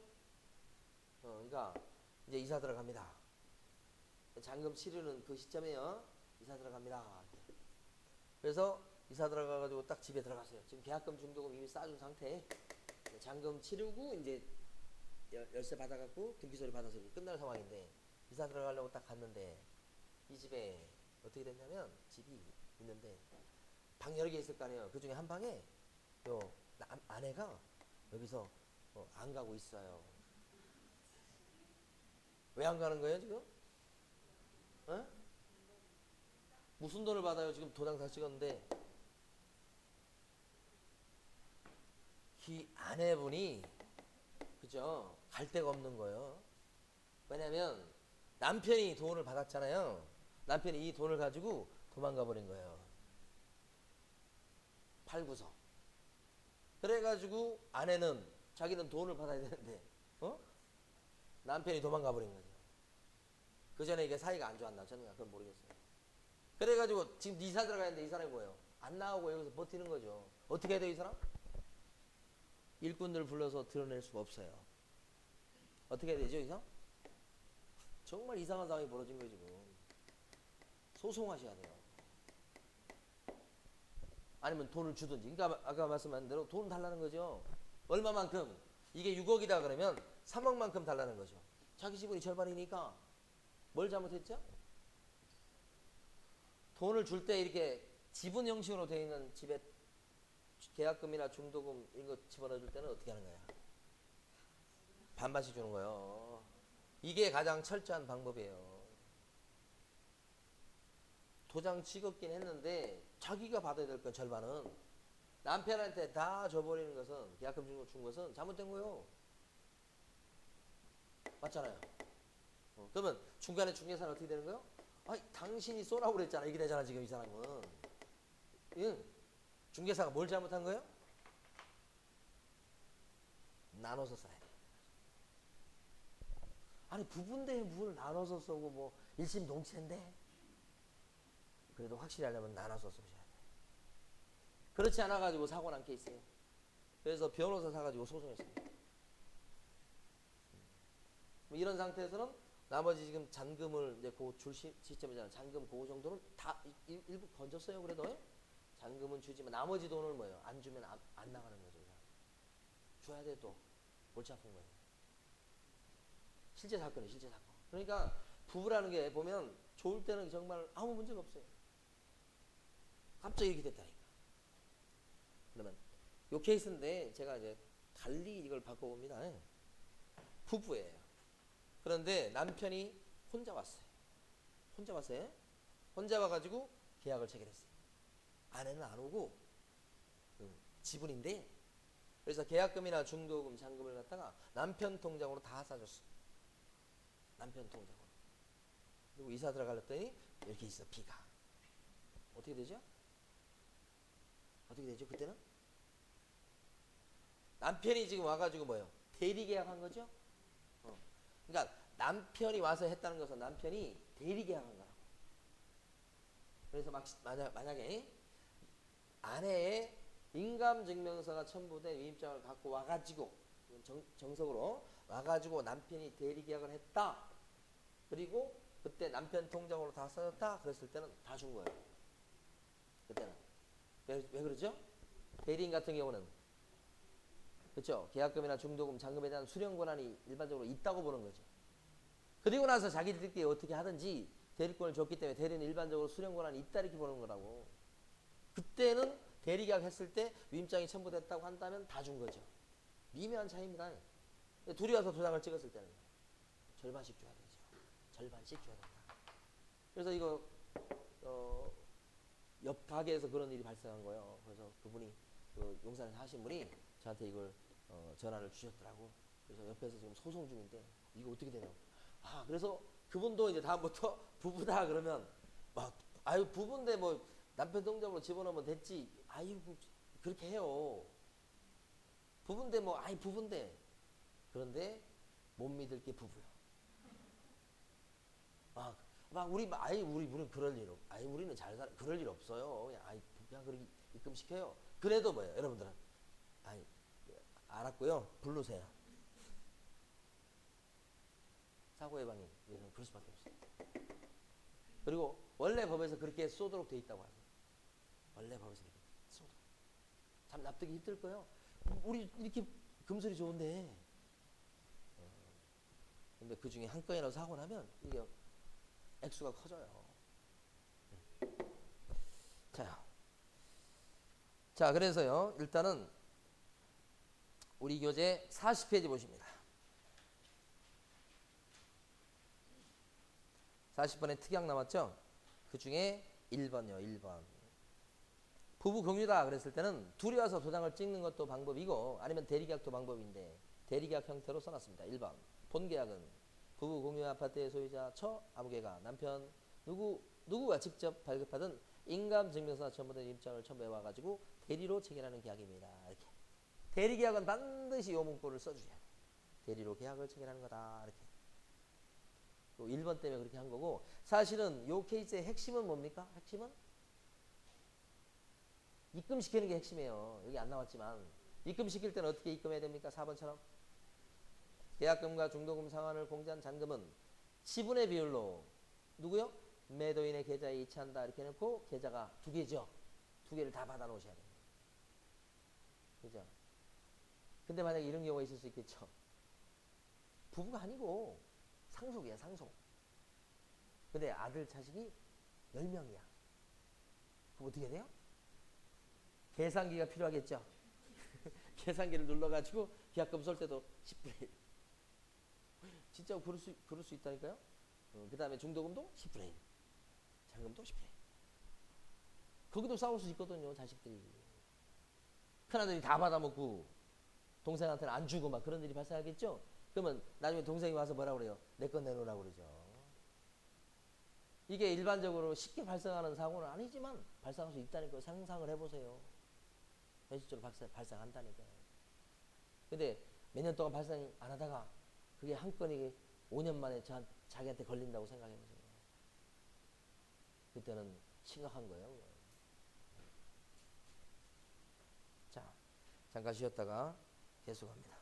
그러니까 이제 이사 들어갑니다. 잔금 치르는 그 시점에요. 이사 들어갑니다. 그래서 이사 들어가가지고 딱 집에 들어갔어요. 지금 계약금, 중도금 이미 싸준 상태. 잔금 치르고 이제 열쇠 받아갖고 등기소리 받아서 끝날 상황인데 이사 들어가려고 딱 갔는데 이 집에 어떻게 됐냐면 집이 있는데 방 여러 개 있을 거 아니에요. 그 중에 한 방에 요 아내가 여기서 안 가고 있어요. 왜 안 가는 거예요 지금? 어? 무슨 돈을 받아요? 지금 도장 다 찍었는데 이 아내분이 그죠? 갈 데가 없는 거예요. 왜냐면 남편이 돈을 받았잖아요. 남편이 이 돈을 가지고 도망가 버린 거예요. 팔구서. 그래가지고 아내는 자기는 돈을 받아야 되는데 남편이 도망가 버린 거죠. 그 전에 이게 사이가 안 좋았나 저는 그건 모르겠어요. 그래가지고 지금 이사 들어가는데 이 사람이 뭐예요? 안 나오고 여기서 버티는 거죠. 어떻게 해야 돼요 이 사람? 일꾼들 불러서 드러낼 수가 없어요. 어떻게 해야 되죠 이 사람? 정말 이상한 상황이 벌어진 거예요 지금. 소송하셔야 돼요. 아니면 돈을 주든지. 그러니까 아까 말씀한 대로 돈 달라는 거죠. 얼마만큼? 이게 6억이다 그러면 3억만큼 달라는 거죠. 자기 지분이 절반이니까 뭘 잘못했죠? 돈을 줄 때 이렇게 지분 형식으로 되어 있는 집에 계약금이나 중도금 이런 거 집어넣어 줄 때는 어떻게 하는 거야? 반반씩 주는 거예요. 이게 가장 철저한 방법이에요. 도장 찍었긴 했는데 자기가 받아야 될 건 절반은 남편한테 다 줘버리는 것은 계약금 준 것은 잘못된 거예요. 맞잖아요. 그러면 중간에 중개사는 어떻게 되는 거예요? 아니 당신이 쏘라고 그랬잖아. 이게 되잖아 지금 이 사람은. 응. 중개사가 뭘 잘못한 거예요? 나눠서 써야 돼. 아니 부부인데 뭘 나눠서 써고 뭐 일심동체인데. 그래도 확실히 하려면 나눠서 쓰셔야 돼. 그렇지 않아 가지고 사고 난 케이스예요. 그래서 변호사 사가지고 소송했습니다. 이런 상태에서는 나머지 지금 잔금을 이제 줄 시점이잖아요. 잔금 그 정도는 다 일부 건졌어요. 그래도 잔금은 주지만 나머지 돈을 뭐예요? 안 주면 안 나가는 거죠. 줘야 돼 또. 골치 아픈 거예요. 실제 사건이에요. 실제 사건. 그러니까 부부라는 게 보면 좋을 때는 정말 아무 문제가 없어요. 갑자기 이렇게 됐다니까. 그러면 요 케이스인데 제가 이제 달리 이걸 바꿔봅니다. 부부예요. 그런데 남편이 혼자 왔어요. 혼자 왔어요. 혼자 와가지고 계약을 체결했어요. 아내는 안 오고 지분인데 그래서 계약금이나 중도금, 잔금을 갖다가 남편 통장으로 다 싸줬어. 남편 통장으로. 그리고 이사 들어가랬더니 이렇게 있어 비가. 어떻게 되죠? 어떻게 되죠 그때는? 남편이 지금 와가지고 뭐예요? 대리 계약한 거죠? 그러니까 남편이 와서 했다는 것은 남편이 대리 계약한 거라고. 그래서 만약에 아내의 인감증명서가 첨부된 위임장을 갖고 와가지고 정석으로 와가지고 남편이 대리 계약을 했다. 그리고 그때 남편 통장으로 다 써졌다. 그랬을 때는 다 준 거예요. 그때는 왜 그러죠? 대리인 같은 경우는 그렇죠. 계약금이나 중도금, 잔금에 대한 수령 권한이 일반적으로 있다고 보는 거죠. 그리고 나서 자기들끼리 어떻게 하든지 대리권을 줬기 때문에 대리는 일반적으로 수령 권한이 있다 이렇게 보는 거라고. 그때는 대리계약 했을 때 위임장이 첨부됐다고 한다면 다 준 거죠. 미묘한 차이입니다. 둘이 와서 도장을 찍었을 때는 절반씩 줘야 되죠. 절반씩 줘야 된다. 그래서 이거 옆 가게에서 그런 일이 발생한 거예요. 그래서 그분이 그 용산에 사신 분이 저한테 이걸 전화를 주셨더라고. 그래서 옆에서 지금 소송 중인데 이거 어떻게 되냐고. 그래서 그분도 이제 다음부터 부부다 그러면 막 아유 부부인데 뭐 남편 통장으로 집어넣으면 됐지. 아유 그렇게 해요. 부부인데 뭐 아이 부부인데. 그런데 못 믿을 게 부부야. 우리는 그럴 일 우리는 잘 살아. 그럴 일 없어요. 그냥 그렇게 입금시켜요. 그래도 뭐예요, 여러분들은? 알았고요. 부르세요. 사고 예방이 위해서는 그럴 수밖에 없어요. 그리고 원래 법에서 그렇게 쏘도록 돼 있다고 하죠. 원래 법에서 이렇게 쏘도록. 참 납득이 힘들 거예요. 우리 이렇게 금슬이 좋은데. 근데 그 중에 한 건이라도 사고 나면 이게 액수가 커져요. 자, 그래서요. 일단은 우리 교재 40페이지 보십니다. 40번에 특약 남았죠? 그 중에 1번이요. 1번. 부부 공유다 그랬을 때는 둘이 와서 도장을 찍는 것도 방법이고 아니면 대리계약도 방법인데 대리계약 형태로 써놨습니다. 1번 본계약은 부부 공유 아파트의 소유자 처 아무개가 남편 누구가 직접 발급하든 인감증명서나 첨부된 입장을 첨부해 가지고 대리로 체결하는 계약입니다. 이렇게 대리계약은 반드시 요 문구를 써주셔야 돼요. 대리로 계약을 체결하는 거다. 이렇게. 1번 때문에 그렇게 한 거고 사실은 요 케이스의 핵심은 뭡니까? 핵심은 입금시키는 게 핵심이에요. 여기 안 나왔지만 입금시킬 때는 어떻게 입금해야 됩니까? 4번처럼 계약금과 중도금 상환을 공제한 잔금은 지분의 비율로 누구요? 매도인의 계좌에 이체한다 이렇게 해놓고 계좌가 두 개죠. 두 개를 다 받아 놓으셔야 됩니다. 그죠? 근데 만약에 이런 경우가 있을 수 있겠죠. 부부가 아니고 상속이야 상속. 근데 아들 자식이 10명이야. 그럼 어떻게 돼요? 계산기가 필요하겠죠. 계산기를 눌러가지고 계약금 쏠 때도 10분의 1. 진짜 그럴 수 있다니까요. 그 다음에 중도금도 10분의 1. 잔금도 10분의 1. 거기도 싸울 수 있거든요. 자식들이. 큰아들이 다 받아먹고 동생한테는 안 주고 막 그런 일이 발생하겠죠. 그러면 나중에 동생이 와서 뭐라 그래요? 내 건 내놓으라고 그러죠. 이게 일반적으로 쉽게 발생하는 사고는 아니지만 발생할 수 있다는 걸 상상을 해보세요. 현실적으로 발생한다니까요. 근데 몇 년 동안 발생 안 하다가 그게 한 건이 5년 만에 자기한테 걸린다고 생각해보세요. 그때는 심각한 거예요. 자, 잠깐 쉬었다가 계속합니다.